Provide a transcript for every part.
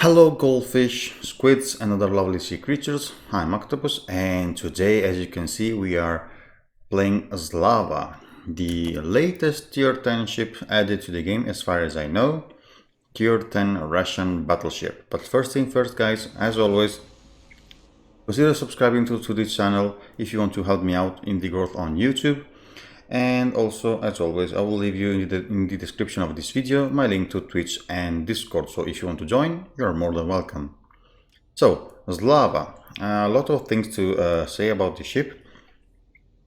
Hello goldfish, squids and other lovely sea creatures. I'm Octopus and today, as you can see, we are playing Slava, the latest tier 10 ship added to the game as far as I know. Tier 10 Russian battleship. But first thing first guys, as always, consider subscribing to this channel if you want to help me out in the growth on YouTube. And also, as always, I will leave you in the description of this video my link to Twitch and Discord, so if you want to join, you're more than welcome. So, Slava, a lot of things to say about the ship.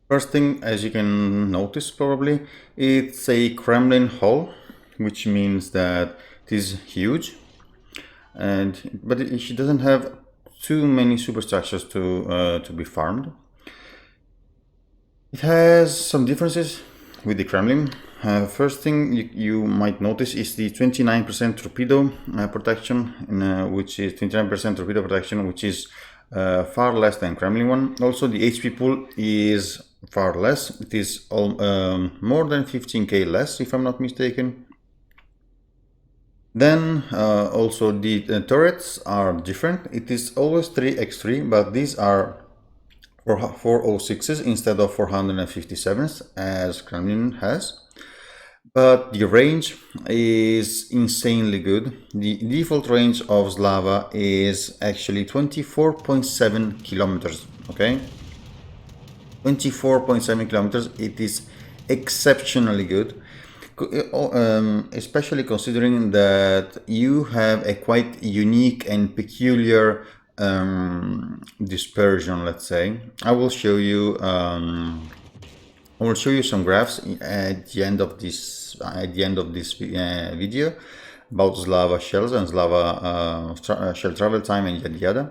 First thing, as you can notice probably, it's a Kremlin hull, which means that it is huge, but she doesn't have too many superstructures to be farmed. It has some differences with the Kremlin. First thing you might notice is the 29% torpedo protection, which is 29% torpedo protection, which is far less than Kremlin one. Also, the HP pool is far less. It is more than 15k less, if I'm not mistaken. Then also the turrets are different. It is always 3x3, but these are 406s instead of 457s as Kremlin has. But the range is insanely good. The default range of Slava is actually 24.7 kilometers. Okay, 24.7 kilometers. It is exceptionally good, especially considering that you have a quite unique and peculiar dispersion. Let's say I will show you some graphs at the end of this video about Slava shells and Slava shell travel time and yada yada.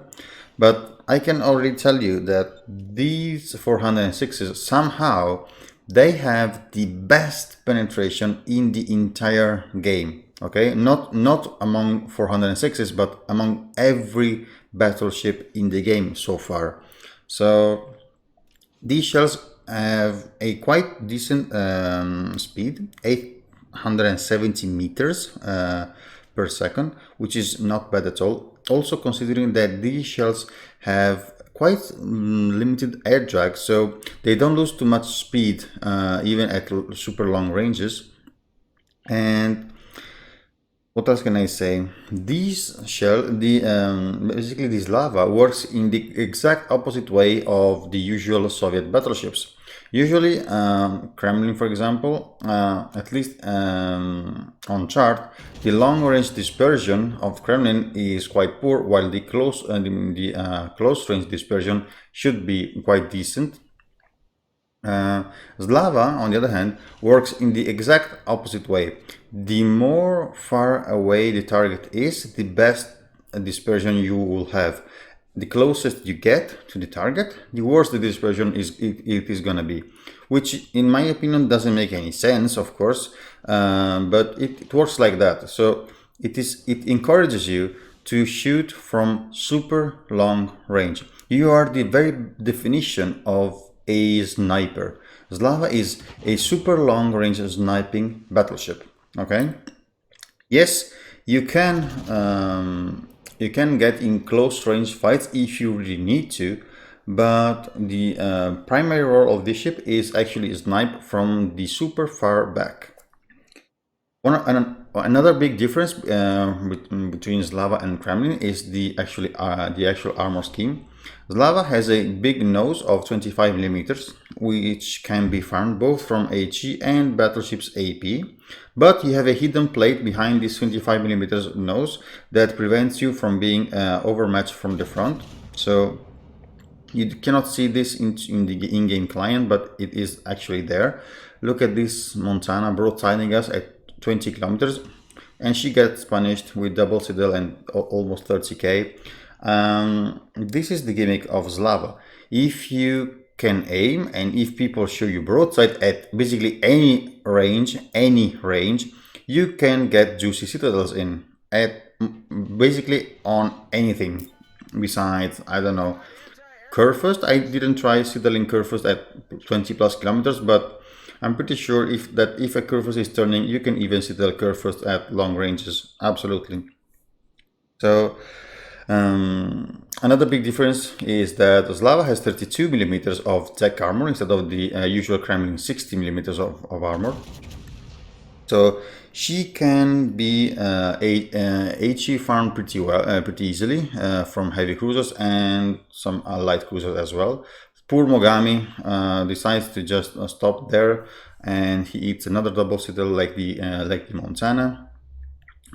But I can already tell you that these 406s somehow they have the best penetration in the entire game. Okay, not among 406s, but among every battleship in the game so far. So these shells have a quite decent speed, 870 meters per second, which is not bad at all. Also considering that these shells have quite limited air drag, so they don't lose too much speed even at super long ranges. And what else can I say? Basically this Slava works in the exact opposite way of the usual Soviet battleships. Usually, Kremlin, for example, at least on chart, the long-range dispersion of Kremlin is quite poor, while the close-range dispersion should be quite decent. Slava, on the other hand, works in the exact opposite way. The more far away the target is, the best dispersion you will have. The closest you get to the target, the worse the dispersion it is gonna be. Which, in my opinion, doesn't make any sense, of course, but it works like that. So it encourages you to shoot from super long range. You are the very definition of a sniper. Slava is a super long range sniping battleship. Okay, yes, you can get in close range fights if you really need to, but the primary role of this ship is actually snipe from the super far back. Another big difference between Slava and Kremlin is the actual armor scheme. Slava has a big nose of 25 millimeters, which can be found both from HE and battleship's AP, but you have a hidden plate behind this 25 millimeters nose that prevents you from being overmatched from the front. So you cannot see this in the in-game client, but it is actually there. Look at this Montana broadsiding us at 20 kilometers, and she gets punished with double citadel and almost 30k. This is the gimmick of Slava. If you can aim, and if people show you broadside at basically any range, you can get juicy citadels in at basically on anything besides, I don't know, Kurfürst. I didn't try citadeling Kurfürst at 20 plus kilometers, but I'm pretty sure if a Kurfürst is turning, you can even citadel Kurfürst at long ranges. Absolutely. So another big difference is that Slava has 32 millimeters of tech armor instead of the usual Kremlin 60 millimeters of armor. So she can be HE farmed pretty well, pretty easily from heavy cruisers and some light cruisers as well. Poor Mogami decides to just stop there, and he eats another double citadel like the Montana.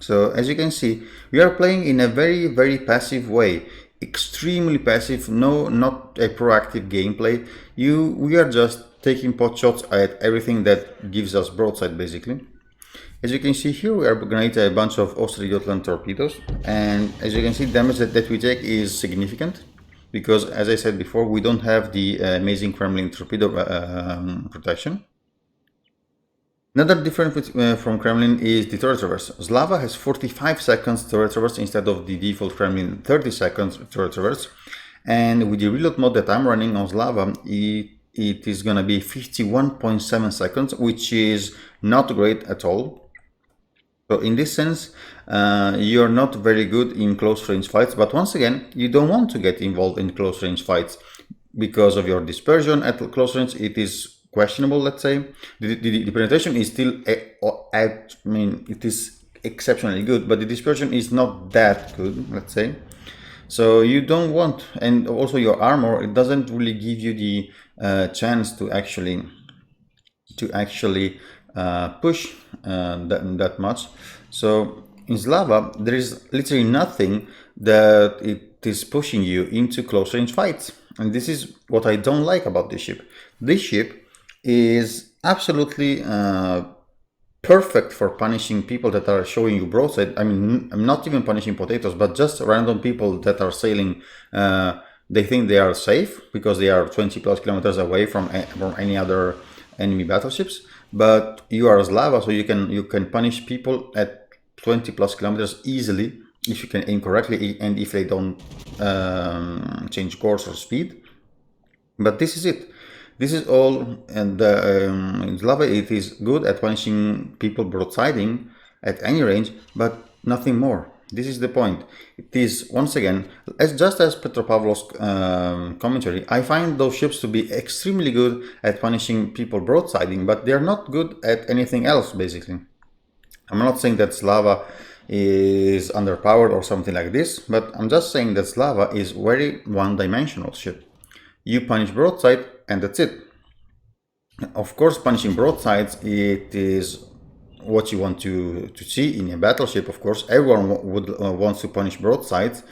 So as you can see, we are playing in a very passive way, extremely passive. No, not a proactive gameplay. We are just taking pot shots at everything that gives us broadside, basically. As you can see here, we are going to a bunch of Oster-Jutland torpedoes, and as you can see, damage that we take is significant, because as I said before, we don't have the amazing Kremlin torpedo protection. Another difference from Kremlin is the turret traverse. Slava has 45 seconds turret traverse instead of the default Kremlin 30 seconds turret traverse, and with the reload mode that I'm running on Slava, it is gonna be 51.7 seconds, which is not great at all. So in this sense, you're not very good in close range fights, but once again, you don't want to get involved in close range fights because of your dispersion at close range. It is questionable, let's say. The penetration is still, I mean, it is exceptionally good, but the dispersion is not that good, let's say. So you don't want, and also your armor, it doesn't really give you the chance to actually push that much. So in Slava, there is literally nothing that it is pushing you into close range fights, and this is what I don't like about this ship. This ship is absolutely perfect for punishing people that are showing you broadside. I mean, I'm not even punishing potatoes, but just random people that are sailing. They think they are safe because they are 20 plus kilometers away from any other enemy battleships. But you are Slava, so you can punish people at 20 plus kilometers easily if you can aim correctly and if they don't change course or speed. But this is it. This is all, and in Slava it is good at punishing people broadsiding at any range, but nothing more. This is the point. It is, once again, just as Petropavlov's commentary, I find those ships to be extremely good at punishing people broadsiding, but they are not good at anything else, basically. I'm not saying that Slava is underpowered or something like this, but I'm just saying that Slava is very one-dimensional ship. You punish broadside, and that's it. Of course, punishing broadsides, it is what you want to see in a battleship. Of course, everyone wants to punish broadsides,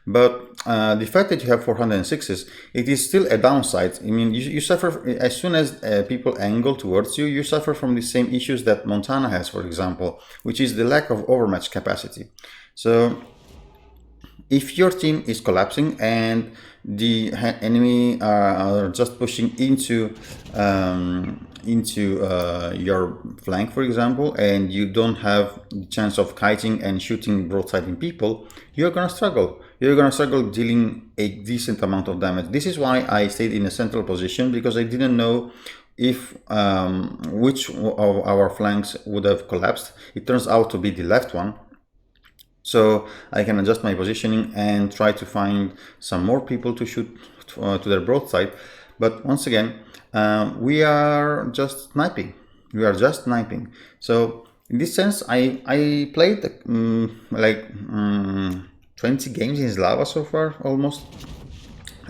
but the fact that you have 406s, it is still a downside. I mean, you suffer as soon as people angle towards you. You suffer from the same issues that Montana has, for example, which is the lack of overmatch capacity. So if your team is collapsing and the enemy are just pushing into your flank, for example, and you don't have the chance of kiting and shooting broadsiding people, you're gonna struggle. You're gonna struggle dealing a decent amount of damage. This is why I stayed in a central position, because I didn't know if which of our flanks would have collapsed. It turns out to be the left one. So I can adjust my positioning and try to find some more people to shoot to their broadside. But once again, we are just sniping. We are just sniping. So in this sense, I played 20 games in Slava so far, almost.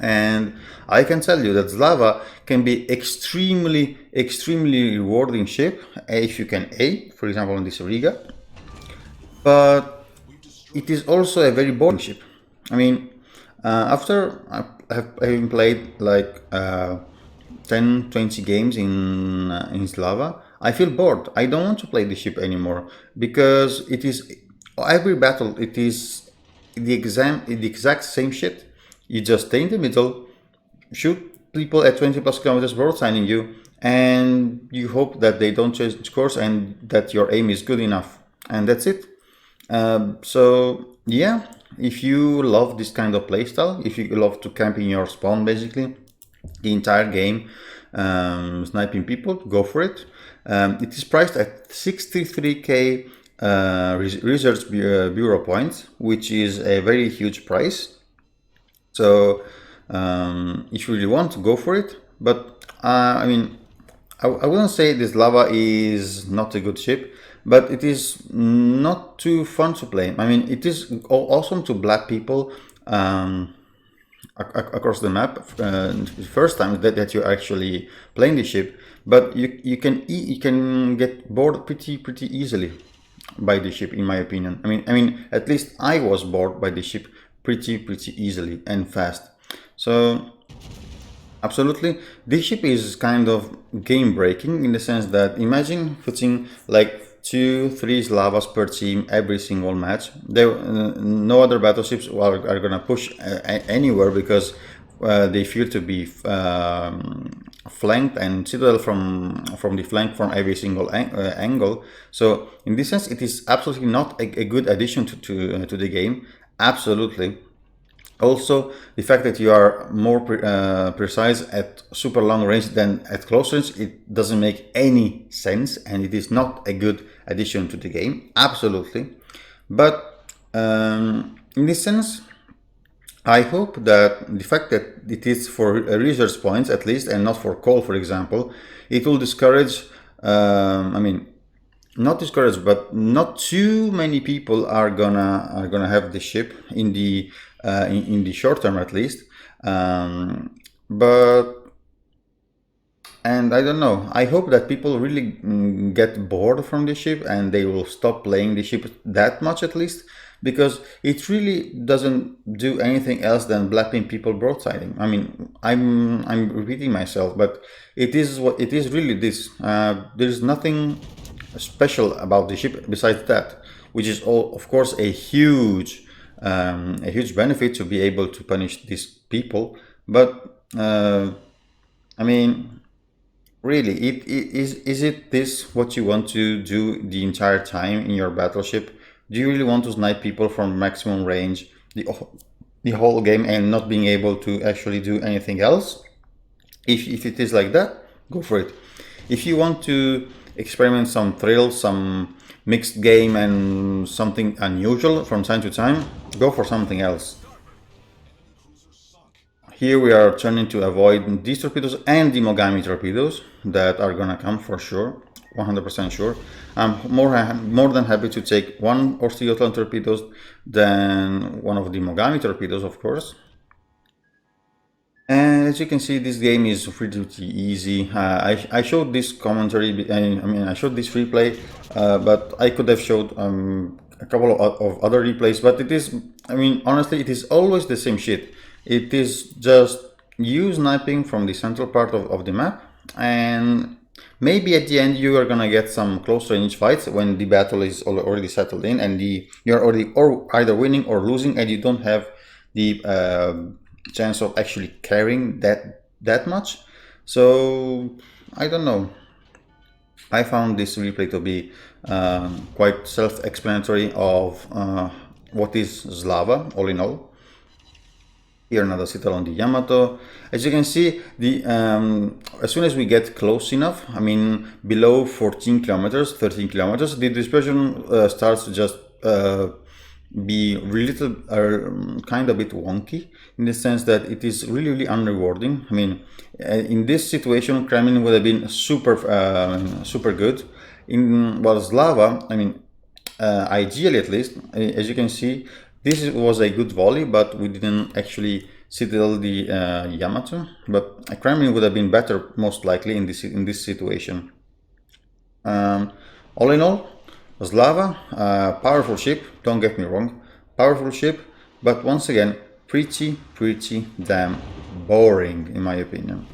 And I can tell you that Slava can be extremely rewarding ship if you can aim, for example, on this Riga. But it is also a very boring ship. I mean, after having played like 10-20 games in Slava, I feel bored. I don't want to play the ship anymore, because it is every battle. It is the exact same shit. You just stay in the middle, shoot people at 20 plus kilometers broadsiding you, and you hope that they don't change course and that your aim is good enough, and that's it. So yeah, if you love this kind of playstyle, if you love to camp in your spawn basically the entire game, sniping people, go for it. It is priced at 63k research bureau points, which is a very huge price. So if you really want to go for it, but I mean, I wouldn't say this Slava is not a good ship, but it is not too fun to play. I mean, it is awesome to black people across the map first time that you're actually playing the ship, but you can get bored pretty easily by the ship, in my opinion. I mean at least I was bored by the ship pretty easily and fast. So absolutely, this ship is kind of game breaking in the sense that imagine putting like 2-3 Slavas per team every single match. No other battleships are gonna push anywhere because they fear to be flanked and citadel from the flank from every single angle. So in this sense, it is absolutely not a good addition to the game. Absolutely. Also, the fact that you are more precise at super long range than at close range, it doesn't make any sense, and it is not a good addition to the game. Absolutely. But in this sense, I hope that the fact that it is for research points at least, and not for call, for example, it will discourage. I mean, not discouraged, but not too many people are gonna have the ship in the short term at least. But and I don't know. I hope that people really get bored from the ship and they will stop playing the ship that much at least, because it really doesn't do anything else than blapping people broadsiding. I mean, I'm repeating myself, but it is what it is really. This there's nothing special about the ship besides that, which is all, of course, a huge benefit to be able to punish these people. But I mean, really, is it this what you want to do the entire time in your battleship? Do you really want to snipe people from maximum range the whole game and not being able to actually do anything else? If it is like that, go for it. If you want to experiment some thrills, some mixed game and something unusual from time to time, go for something else. Here we are turning to avoid these torpedoes and the Mogami torpedoes that are gonna come for sure, 100% sure. I'm more than happy to take one or two torpedoes than one of the Mogami torpedoes, of course. And as you can see, this game is pretty easy. I showed this commentary, I mean, I showed this replay, but I could have showed a couple of other replays, but it is, I mean, honestly, it is always the same shit. It is just you sniping from the central part of the map, and maybe at the end you are gonna get some close range fights when the battle is already settled in and you're already either winning or losing, and you don't have the chance of actually carrying that much. So I don't know. I found this replay to be quite self-explanatory of what is Slava all in all. Here another citadel on the Yamato. As you can see, the as soon as we get close enough, I mean below 14 kilometers, 13 kilometers, the dispersion starts to just be little kind of a bit wonky, in the sense that it is really unrewarding. I mean, in this situation, Kremlin would have been super good. In Slava, I mean, ideally at least, as you can see, this was a good volley, but we didn't actually citadel the Yamato. But Kremlin would have been better, most likely, in this situation. All in all, Slava, powerful ship, don't get me wrong, powerful ship, but once again, pretty damn boring in my opinion.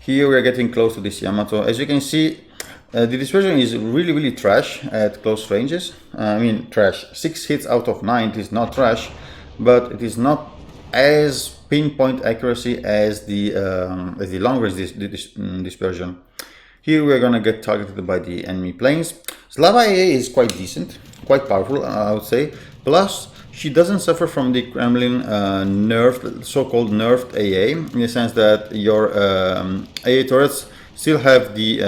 Here we are getting close to this Yamato. As you can see, the dispersion is really trash at close ranges. I mean, trash. 6 hits out of 9 is not trash, but it is not as pinpoint accuracy as the long range dispersion. Here we're gonna get targeted by the enemy planes. Slava AA is quite decent, quite powerful, I would say. Plus, she doesn't suffer from the Kremlin so-called nerfed AA, in the sense that your AA turrets still have the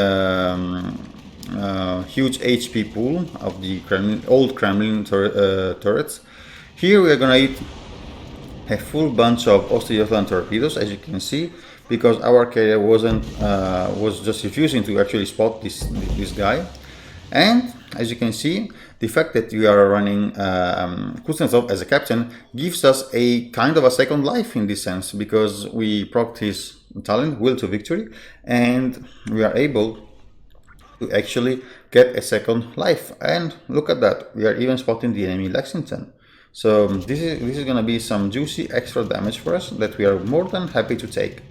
huge HP pool of the old Kremlin turrets. Here we are gonna eat a full bunch of Osteyotlan torpedoes, as you can see, because our carrier was just refusing to actually spot this guy. And as you can see, the fact that we are running Kuznetsov as a captain gives us a kind of a second life in this sense, because we procced his talent, Will to Victory, and we are able to actually get a second life. And look at that, we are even spotting the enemy Lexington. So this is going to be some juicy extra damage for us that we are more than happy to take.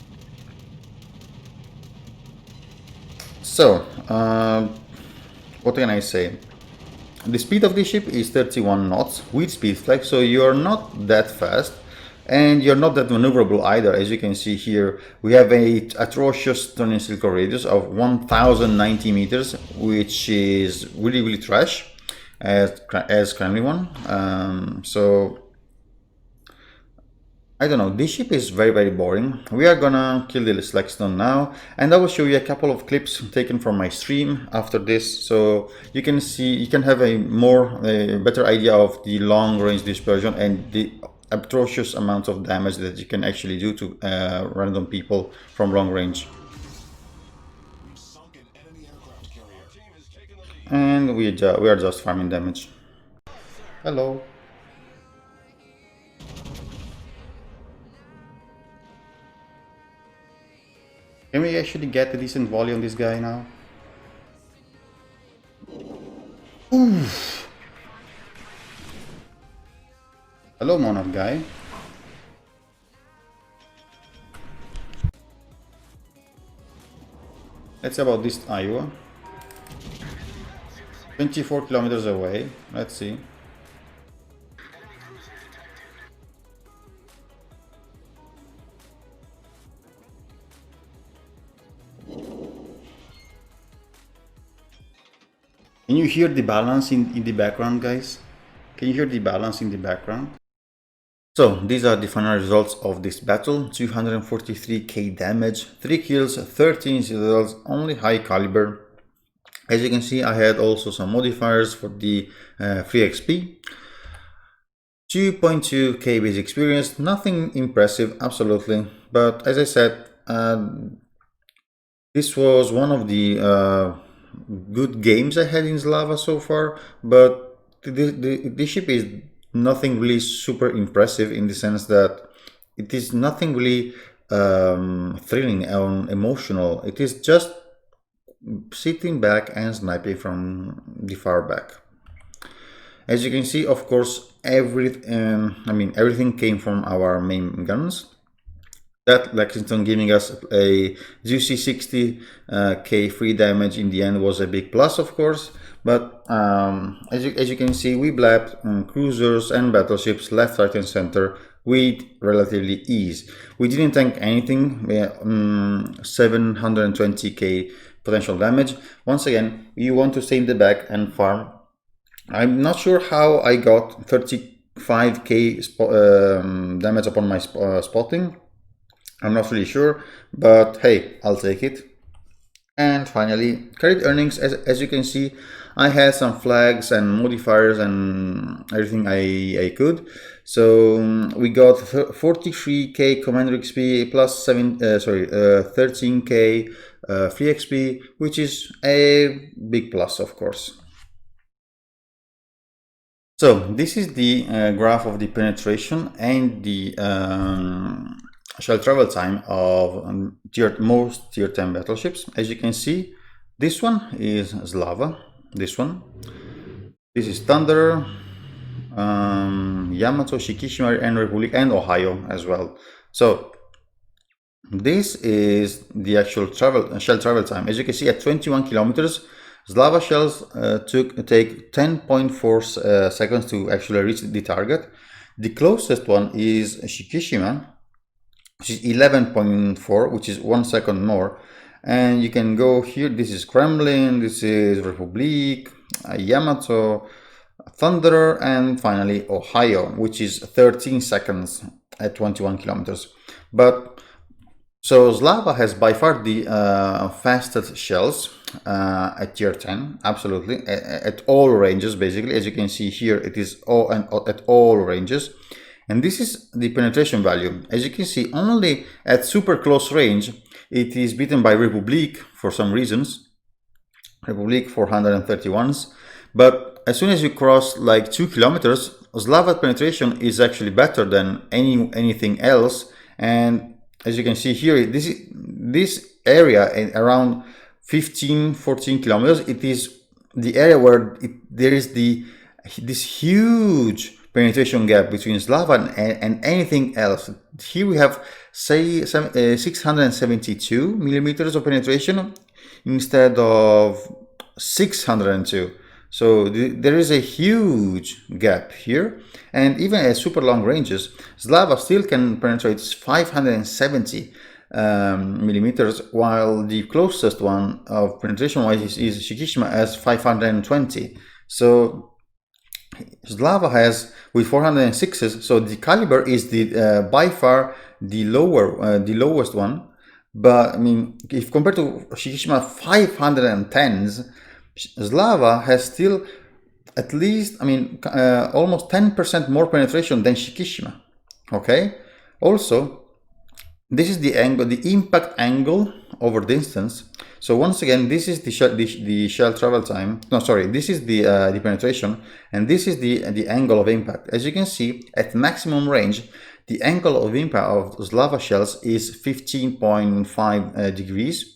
So what can I say? The speed of this ship is 31 knots with speed flag, so you're not that fast and you're not that maneuverable either. As you can see here, we have a atrocious turning circle radius of 1090 meters, which is really trash as Kremlin one. So I don't know, this ship is very boring. We are gonna kill this Lexington now, and I will show you a couple of clips taken from my stream after this, so you can see, you can have a better idea of the long range dispersion and the atrocious amount of damage that you can actually do to random people from long range. And we are just farming damage. Hello. Can we actually get a decent volley on this guy now? Oof. Hello, Monarch guy. Let's see about this Iowa. 24 kilometers away. Let's see. Can you hear the balance in the background, guys? Can you hear the balance in the background? So these are the final results of this battle. 243k damage, 3 kills, 13 citadels, only high caliber. As you can see, I had also some modifiers for the free XP. 2.2k base experience, nothing impressive, absolutely. But as I said, this was one of the good games I had in Slava so far, but the ship is nothing really super impressive in the sense that it is nothing really thrilling and emotional. It is just sitting back and sniping from the far back. As you can see, of course, everything came from our main guns. That Lexington giving us a juicy 60k free damage in the end was a big plus, of course. But as you can see, we blapped cruisers and battleships left, right, and center with relatively ease. We didn't tank anything. 720k potential damage. Once again, you want to stay in the back and farm. I'm not sure how I got 35k damage upon my spotting. I'm not really sure, but hey, I'll take it. And finally, credit earnings. As you can see, I had some flags and modifiers and everything I could. So we got 43k commander XP plus 13k free XP, which is a big plus, of course. So this is the graph of the penetration and the shell travel time of most tier 10 battleships. As you can see, this one is Slava, this one. This is Thunder, Yamato, Shikishima, and Republic, and Ohio as well. So this is the actual shell travel time. As you can see, at 21 kilometers, Slava shells take 10.4 seconds to actually reach the target. The closest one is Shikishima, which is 11.4, which is 1 second more. And you can go here, this is Kremlin, this is Republic, Yamato, Thunder, and finally Ohio, which is 13 seconds at 21 kilometers. But so Slava has by far the fastest shells. at tier 10, absolutely, at all ranges, basically. As you can see here, it is all and at all ranges. And this is the penetration value. As you can see, only at super close range, it is beaten by Republic for some reasons. Republic 431s. But as soon as you cross like 2 kilometers, Slava penetration is actually better than anything else. And as you can see here, this area around 14 kilometers, it is the area where there is this huge penetration gap between Slava and anything else. Here we have, say, 672 millimeters of penetration instead of 602. So there is a huge gap here, and even at super long ranges, Slava still can penetrate 570 millimeters, while the closest one of penetration wise is Shikishima as 520. So Slava has with 406s, so the caliber is the by far the lowest one. But I mean, if compared to Shikishima 510s, Slava has still at least, I mean, almost 10% more penetration than Shikishima. Okay. Also, this is the angle, the impact angle over distance. So once again, this is the shell travel time. No, sorry, this is the penetration, and this is the angle of impact. As you can see, at maximum range, the angle of impact of Slava shells is 15.5 degrees.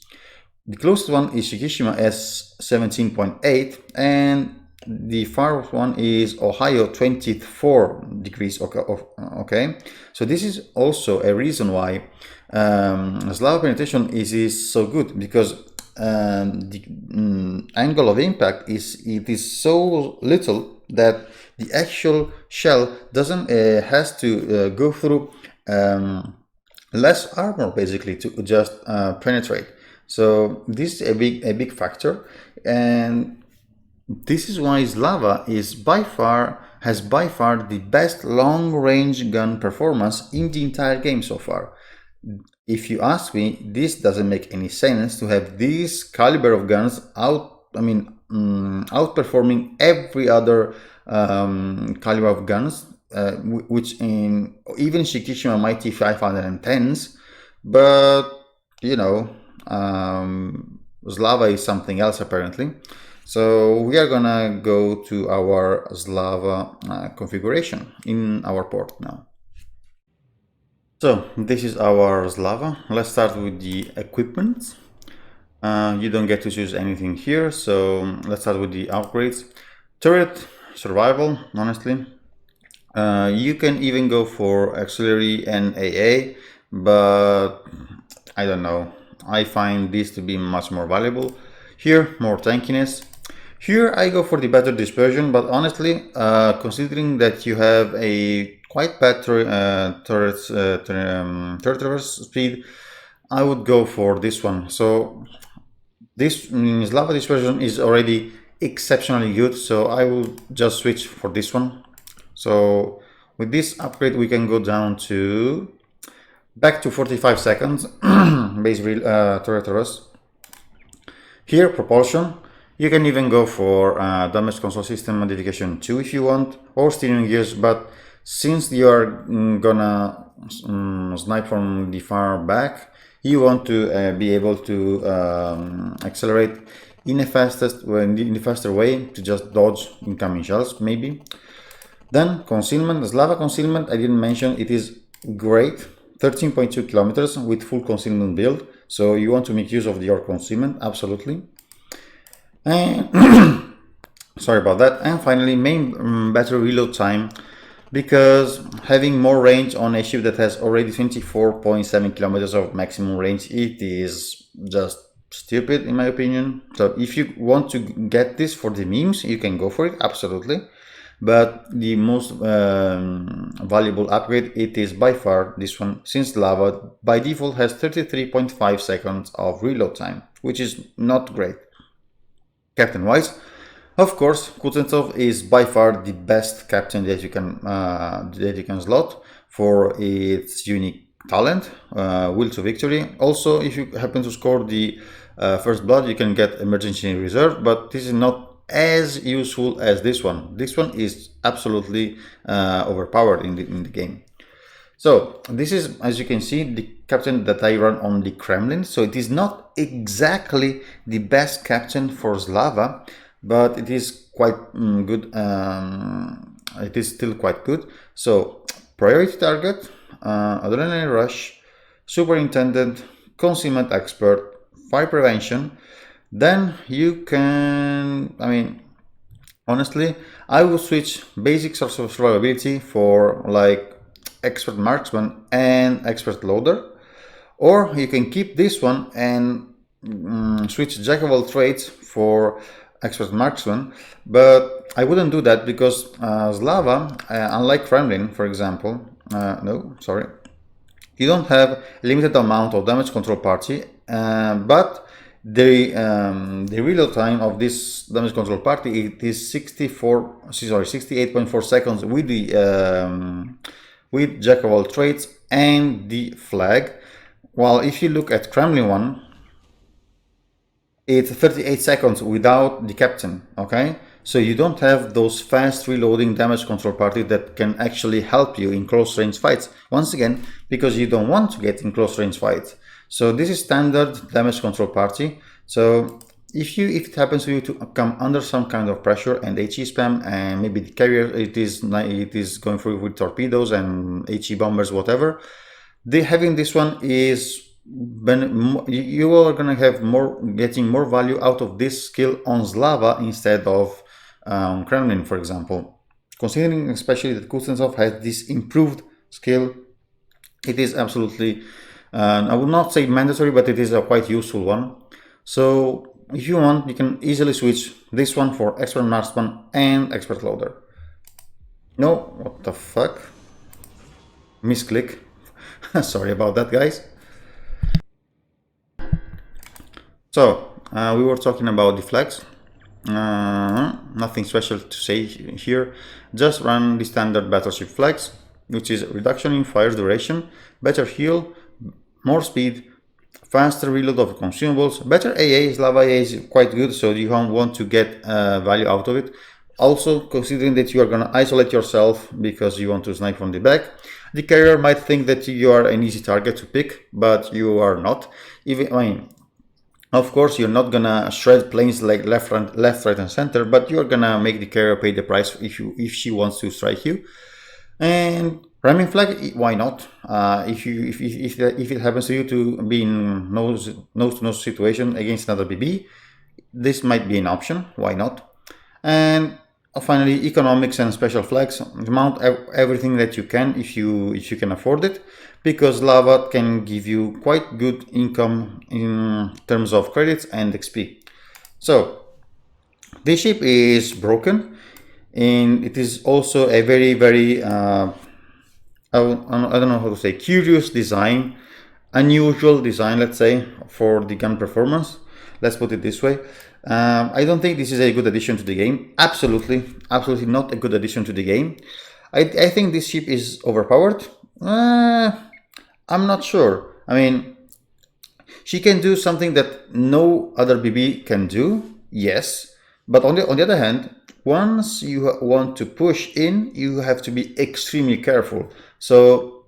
The closest one is Shikishima as 17.8, and the far one is Ohio 24 degrees. Okay, so this is also a reason why Slava penetration is so good, because the angle of impact is so little that the actual shell doesn't has to go through less armor basically to just penetrate. So this is a big factor, and this is why Slava has by far the best long range gun performance in the entire game so far. If you ask me, this doesn't make any sense to have this caliber of guns outperforming every other caliber of guns, which in even Shikishima Mighty 510s, but you know, Slava is something else apparently. So we are gonna go to our Slava configuration in our port now. So this is our Slava. Let's start with the equipment. You don't get to choose anything here, so let's start with the upgrades. Turret, survival, honestly. You can even go for auxiliary and AA, but I don't know. I find this to be much more valuable. Here, more tankiness. Here I go for the better dispersion, but honestly, considering that you have a quite bad turret traverse speed, I would go for this one. So this Slava dispersion is already exceptionally good, so I will just switch for this one. So with this upgrade, we can go down to back to 45 seconds base turret traverse. Here, propulsion. You can even go for damage control system modification 2 if you want, or steering gears, but since you are gonna snipe from the far back, you want to be able to accelerate in the faster way to just dodge incoming shells, maybe. Then concealment, Slava concealment, I didn't mention, it is great, 13.2 kilometers with full concealment build, so you want to make use of your concealment, absolutely. And sorry about that. And finally, main battery reload time, because having more range on a ship that has already 24.7 kilometers of maximum range, it is just stupid in my opinion. So if you want to get this for the memes, you can go for it, absolutely. But the most valuable upgrade, it is by far this one, since Slava by default has 33.5 seconds of reload time, which is not great. Captain wise, of course, Kuznetsov is by far the best captain that you can slot for its unique talent, will to victory. Also, if you happen to score the first blood, you can get emergency reserve, but this is not as useful as this one. This one is absolutely overpowered in the game. So this is, as you can see, the captain that I run on the Kremlin. So it is not exactly the best captain for Slava, but it is quite good. It is still quite good. So priority target, adrenaline rush, superintendent, concealment expert, fire prevention. Then you can, I mean, honestly, I would switch basic source of survivability for like expert marksman and expert loader, or you can keep this one and switch jack of all trades for expert marksman. But I wouldn't do that because Slava, unlike Kremlin, for example, no, sorry, you don't have limited amount of damage control party, but the reload time of this damage control party, it is 68.4 seconds with the with jack of all trades and the flag, while if you look at Kremlin one, it's 38 seconds without the captain. Okay, so you don't have those fast reloading damage control party that can actually help you in close range fights, once again because you don't want to get in close range fights. So this is standard damage control party. So if it happens to you to come under some kind of pressure and HE spam, and maybe the carrier it is going through with torpedoes and HE bombers, whatever, having this one is, you are gonna have getting more value out of this skill on Slava instead of Kremlin, for example. Considering especially that Kuznetsov has this improved skill, it is absolutely, I would not say mandatory, but it is a quite useful one. So if you want, you can easily switch this one for expert marksman and expert loader. No, what the fuck? Misclick. Sorry about that, guys. So we were talking about the flags. Nothing special to say here. Just run the standard battleship flags, which is reduction in fire duration, better heal, more speed, faster reload of consumables, better AA. Slava AA is quite good, so you want to get value out of it. Also, considering that you are going to isolate yourself because you want to snipe from the back, the carrier might think that you are an easy target to pick, but you are not. Of course, you're not gonna shred planes like left, right, and center, but you're gonna make the carrier pay the price if she wants to strike you. And ramming flag, why not? If it happens to you to be in nose-to-nose situation against another BB, this might be an option. Why not? And finally, economics and special flags. Mount everything that you can if you can afford it, because Slava can give you quite good income in terms of credits and XP. So this ship is broken, and it is also a very, very I don't know how to say, curious design, unusual design, let's say, for the gun performance. Let's put it this way. I don't think this is a good addition to the game. Absolutely not a good addition to the game. I think this ship is overpowered. I'm not sure. I mean, she can do something that no other BB can do, yes. But on the other hand, once you want to push in, you have to be extremely careful. So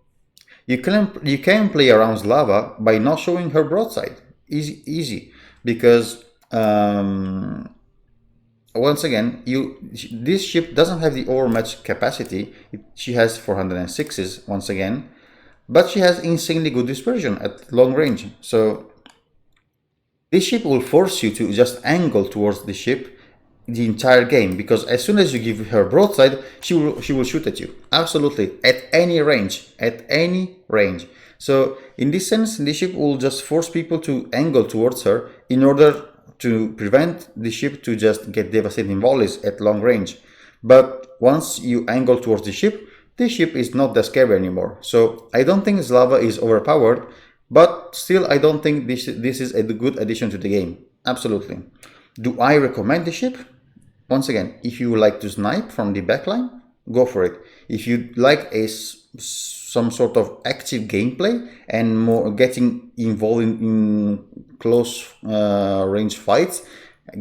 you can play around Slava by not showing her broadside. Easy, because once again, this ship doesn't have the overmatch capacity. She has 406s once again, but she has insanely good dispersion at long range. So this ship will force you to just angle towards the ship the entire game, because as soon as you give her broadside, she will shoot at you. Absolutely, at any range. So in this sense, the ship will just force people to angle towards her in order to prevent the ship to just get devastating volleys at long range. But once you angle towards the ship is not that scary anymore. So I don't think Slava is overpowered, but still I don't think this is a good addition to the game. Absolutely. Do I recommend the ship? Once again, if you like to snipe from the backline, go for it. If you like a some sort of active gameplay and more getting involved in close range fights,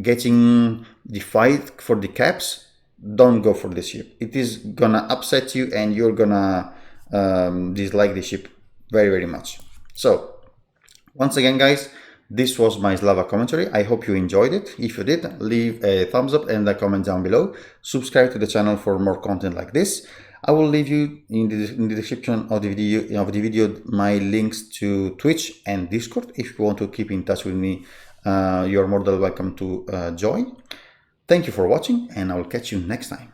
getting the fight for the caps, don't go for this ship. It is gonna upset you and you're gonna dislike the ship very, very much. So once again, guys, this was my Slava commentary. I hope you enjoyed it. If you did, leave a thumbs up and a comment down below. Subscribe to the channel for more content like this. I will leave you in the description of the video my links to Twitch and Discord. If you want to keep in touch with me, you're more than welcome to join. Thank you for watching, and I will catch you next time.